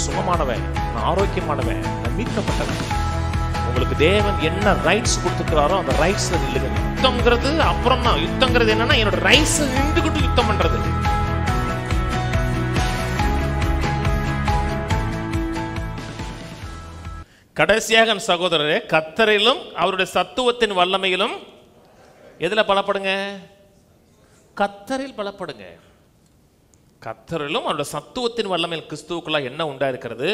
சுகமானவன், நான் ஆரோக்கியமானவன், நான் மீட்கப்பட்டவன். உங்களுக்கு தேவன் என்ன ரைட்ஸ் கொடுத்துக்கிறாரோ அந்த ரைட்ஸ்ல நில்லுங்க. யுத்தம்ங்கிறது அப்புறம் தான். யுத்தங்கிறது என்னன்னா என்னோட ரைட்ஸ் நின்றுகிட்டு யுத்தம் பண்றது. கடைசியாக சகோதரரே, கர்த்தரிலும் அவருடைய சத்துவத்தின் வல்லமையிலும் எதுல பலப்படுங்க? கர்த்தரில் பலப்படுங்க. கர்த்தரிலும் அவருடைய சத்துவத்தின் வல்லமையில் கிறிஸ்துவுக்குள்ள என்ன உண்டாயிருக்கிறது,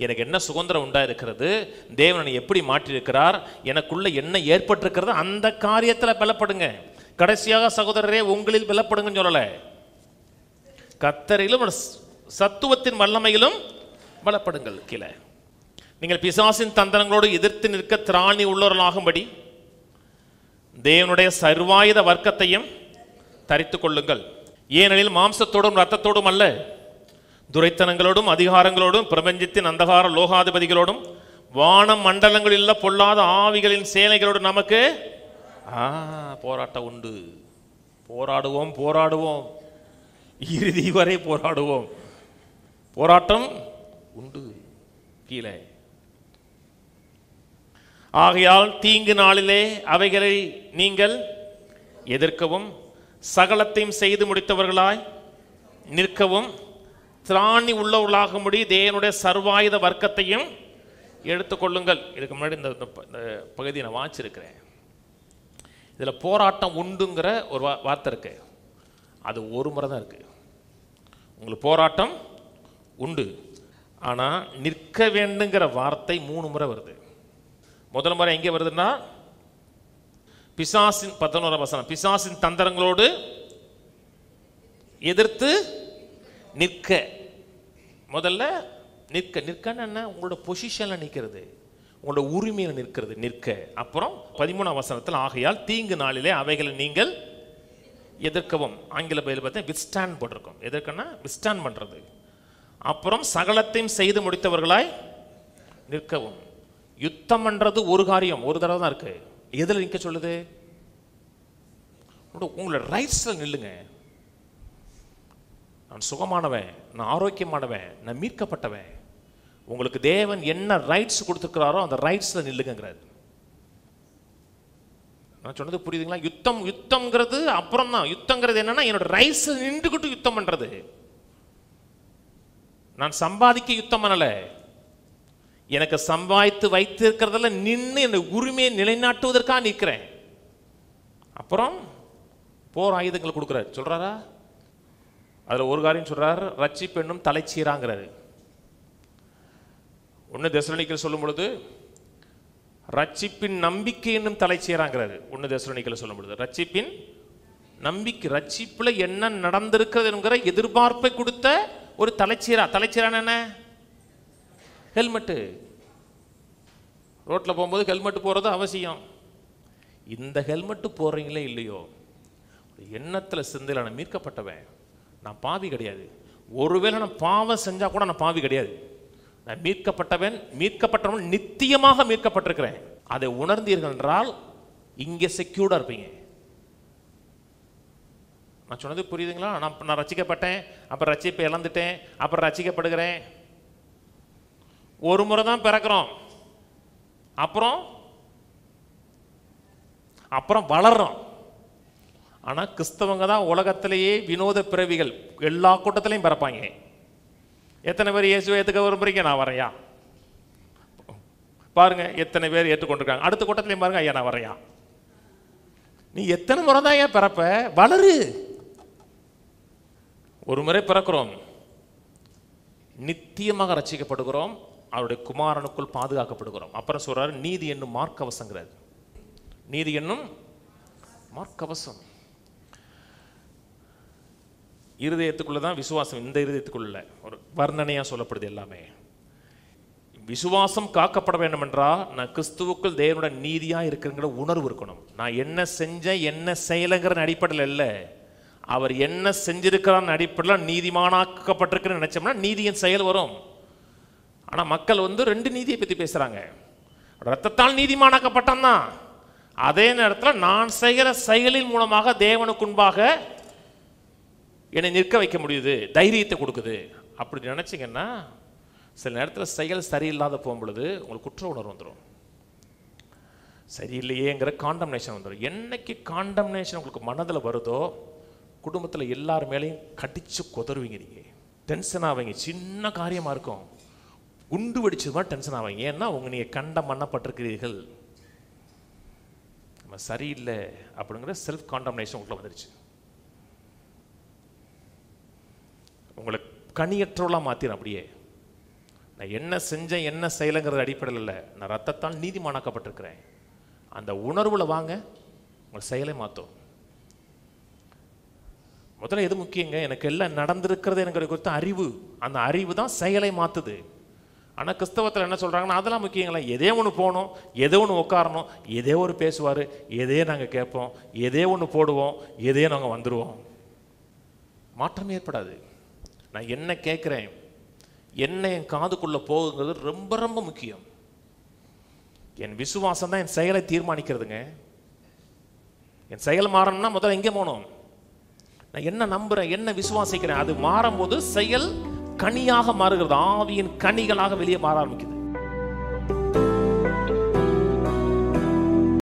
எனக்கு என்ன சுதந்திரம் உண்டாயிருக்கிறது, தேவனை எப்படி மாற்றியிருக்கிறார், எனக்குள்ள என்ன ஏற்பட்டிருக்கிறது, அந்த காரியத்தில் பலப்படுங்க. கடைசியாக சகோதரரே, உங்களில் பலப்படுங்கன்னு சொல்லலை, கர்த்தரிலும் சத்துவத்தின் வல்லமையிலும் பலப்படுங்கள். கீழே நீங்கள் பிசாசின் தந்திரங்களோடு எதிர்த்து நிற்க திராணி உள்ளவர்களாகும்படி தேவனுடைய சர்வாயுத வர்க்கத்தையும் தரித்துக் கொள்ளுங்கள். ஏனெனில் மாம்சத்தோடும் இரத்தத்தோடும் அல்ல, துரைத்தனங்களோடும் அதிகாரங்களோடும் பிரபஞ்சத்தின் அந்தகார லோகாதிபதிகளோடும் வானம் மண்டலங்களில் பொல்லாத ஆவிகளின் சேனைகளோடு நமக்கு போராட்டம் உண்டு. போராடுவோம், போராடுவோம், இறுதி வரை போராடுவோம். போராட்டம் உண்டு. கீழே ஆகையால் தீங்கு நாளிலே அவைகளை நீங்கள் எதிர்க்கவும் சகலத்தையும் செய்து முடித்தவர்களாய் நிற்கவும் திராணி உள்ளவர்களாகும்படி தேவனுடைய சர்வாயுத வர்க்கத்தையும் எடுத்துக்கொள்ளுங்கள். இதுக்கு முன்னாடி இந்த பகுதியை நான் வாசிச்சிருக்கிறேன். இதில் போராட்டம் உண்டுங்கிற ஒரு வார்த்தை இருக்கு. அது ஒரு முறை தான் இருக்கு. உங்களுக்கு போராட்டம் உண்டு, ஆனால் நிற்க வேண்டுங்கிற வார்த்தை 3 முறை வருது. முதல் முறை எங்கே வருதுன்னா பிசாசின் 11 வசனம், பிசாசின் தந்திரங்களோடு எதிர்த்து நிற்க. முதல்ல நிற்க. நிற்கன்னு என்ன? உங்களோட பொசிஷன்ல நிற்கிறது, உங்களோட உரிமையில் நிற்கிறது, நிற்க. அப்புறம் 13 வசனத்தில் ஆகையால் தீங்கு நாளிலே அவைகளை நீங்கள் எதிர்க்கவும். ஆங்கில பைபிள் பார்த்தா வித்ஸ்டாண்ட் போட்டிருக்கோம். எதற்குன்னா வித்ஸ்டாண்ட் பண்றது. அப்புறம் சகலத்தையும் செய்து முடித்தவர்களாய் நிற்கவும். யுத்தம் பண்றது ஒரு காரியம், ஒரு தடவை தான் இருக்கு. எதில் நிற்க சொல்லுது? உங்களோட ரைட்ஸ்ல நில்லுங்க. நான் சுகமானவன், நான் ஆரோக்கியமானவன், நான் மீட்கப்பட்டவன். உங்களுக்கு தேவன் என்ன ரைட்ஸ் கொடுத்துருக்கிறாரோ அந்த ரைட்ஸ்ல நில்லுங்கிறார். நான் சொன்னது புரியுதுங்களா? யுத்தம்ங்கிறது அப்புறம் தான். யுத்தங்கிறது என்னன்னா என்னோட ரைட்ஸ் நின்றுகிட்டு யுத்தம் பண்றது. நான் சம்பாதிக்க யுத்தம் பண்ணல, எனக்கு சம்பாதித்து வைத்திருக்கிறதுல நின்று என்னை உரிமையை நிலைநாட்டுவதற்காக நிற்கிறேன். அப்புறம் போர் ஆயுதங்கள் கொடுக்குறாரு. சொல்றாரா? அதுல ஒரு காரியம் சொல்றாரு, ரட்சிப்பு என்னும் தலைச்சீராங்கிறாரு. 1 தெசலோனிக்கேயர் சொல்லும் பொழுது ரட்சிப்பின் நம்பிக்கை என்னும் தலைச்சீராங்கிறாரு. 1 தெசலோனிக்கேயர் சொல்லும் பொழுது ரட்சிப்பின் நம்பிக்கை, ரட்சிப்புல என்ன நடந்திருக்கிறது என்கிற எதிர்பார்ப்பை கொடுத்த ஒரு தலைச்சீரா. தலைச்சீரான என்ன? ஹெல்மெட்டு. ரோட்டில் போகும்போது ஹெல்மெட் போடுறது அவசியம். இந்த ஹெல்மெட்டு போடுறீங்களே இல்லையோ, எண்ணத்தில் சிந்தையில் நான் மீட்கப்பட்டவன், நான் பாவி கிடையாது. ஒருவேளை நான் பாவம் செஞ்சா கூட நான் பாவி கிடையாது. நான் மீட்கப்பட்டவன் நித்தியமாக மீட்கப்பட்டிருக்கிறேன். அதை உணர்ந்தீர்கள் என்றால் இங்கே செக்யூர்டா இருப்பீங்க. நான் சொன்னது புரியுதுங்களா? நான் ரட்சிக்கப்பட்டேன், அப்புறம் ரட்சிப்பை இழந்துட்டேன், அப்புறம் ரட்சிக்கப்படுகிறேன். ஒரு முறை தான் பிறக்கிறோம், அப்புறம் வளர்றோம். ஆனா கிறிஸ்தவங்க தான் உலகத்திலேயே வினோத பிறவிகள். எல்லா கூட்டத்திலையும் பிறப்பாங்க. எத்தனை பேர் இயேசுவை ஏற்றுக்க விரும்புறீங்க? நான் வரையா பாருங்க. எத்தனை பேர் ஏற்றுக்கொண்டிருக்காங்க. அடுத்த கூட்டத்திலையும் பாருங்க, ஐயா நான் வரையா. நீ எத்தனை முறை தான் ஏன் பிறப்ப? வளரு. ஒரு முறை பிறக்கிறோம், நித்தியமாக ரட்சிக்கப்படுகிறோம், அவருடைய குமாரனுக்குள் பாதுகாக்கப்படுகிறோம். அப்புறம் சொல்றாரு நீதி என்னும் மார்க்கவசங்கிறார். நீதி என்னும் மார்க்கவசம். இருதயத்துக்குள்ளதான் விசுவாசம். இந்த இருதயத்துக்குள்ள ஒரு வர்ணனையா சொல்லப்படுது எல்லாமே. விசுவாசம் காக்கப்பட வேண்டும் என்றால் நான் கிறிஸ்துவுக்குள் தேவனுடைய நீதியா இருக்கிறங்கிற உணர்வு இருக்கணும். நான் என்ன செஞ்சேன் என்ன செய்யலைங்கிற அடிப்படையில் இல்லை, அவர் என்ன செஞ்சிருக்கிறார் அடிப்படையில் நீதிமானாக்கப்பட்டிருக்கிறேன்னு நினைச்சோம்னா நீதியின் செயல் வரும். ஆனா மக்கள் 2 நீதியை பத்தி பேசுறாங்க. ரத்தத்தால் நீதிமானாக்கப்பட்டான் தான், அதே நேரத்தில் நான் செய்கிற செயலின் மூலமாக தேவனுக்கு முன்பாக என்னை நிற்க வைக்க முடியுது, தைரியத்தை கொடுக்குது. அப்படி நினைச்சிங்கன்னா சில நேரத்தில் செயல் சரியில்லாத போகும்பொழுது உங்களுக்கு குற்ற உணர்வு வந்துடும். சரியில்லையேங்கிற காண்டம்னேஷன் வந்துடும். என்னைக்கு காண்டம்னேஷன் உங்களுக்கு மனதில் வருதோ குடும்பத்தில் எல்லார் மேலேயும் கடிச்சு கொதறுவீங்க. நீங்கள் டென்ஷன் ஆவீங்க. சின்ன காரியமாக இருக்கும், குண்டு வெடிச்சது மாதிரி டென்ஷன் ஆவீங்க. ஏன்னா நீங்கள் கண்டம் பண்ணப்பட்டிருக்கிறீர்கள். நம்ம சரியில்லை அப்படிங்கிற செல்ஃப் காண்டம்னேஷன் உங்களை வந்துருச்சு. உங்களை கனியற்றவளாக மாற்றிடும். அப்படியே நான் என்ன செஞ்சேன் என்ன செய்யலைங்கிறது அடிப்படையில் இல்லை, நான் ரத்தத்தால் நீதிமானாக்கப்பட்டிருக்கிறேன். அந்த உணர்வில் வாங்க, உங்களை செயலை மாற்றும். முதல்ல எது முக்கியங்க? எனக்கு எல்லாம் நடந்திருக்கிறது எனக்கு குறித்த அறிவு. அந்த அறிவு தான் செயலை மாற்றுது. ஆனால் கிறிஸ்தவத்தில் என்ன சொல்கிறாங்கன்னா அதெல்லாம் முக்கியங்களா, எதே ஒன்று போகணும், எதோ ஒன்று உட்காரணும், எதே ஒரு பேசுவார், எதே நாங்கள் கேட்போம், எதே ஒன்று போடுவோம், எதே நாங்கள் வந்துடுவோம். மாற்றம் ஏற்படாது. நான் என்ன கேட்குறேன், என்ன என் காதுக்குள்ளே போகுங்கிறது ரொம்ப ரொம்ப முக்கியம். என் விசுவாசம் தான் என் செயலை தீர்மானிக்கிறதுங்க. என் செயல் மாறணும்னா முதல்ல எங்கே போகணும்? நான் என்ன நம்புகிறேன், என்ன விசுவாசிக்கிறேன், அது மாறும்போது செயல் கனியாக மாறுகிறது. ஆவியின் கனிகளாக வெளியே மாற ஆரம்பிக்குது.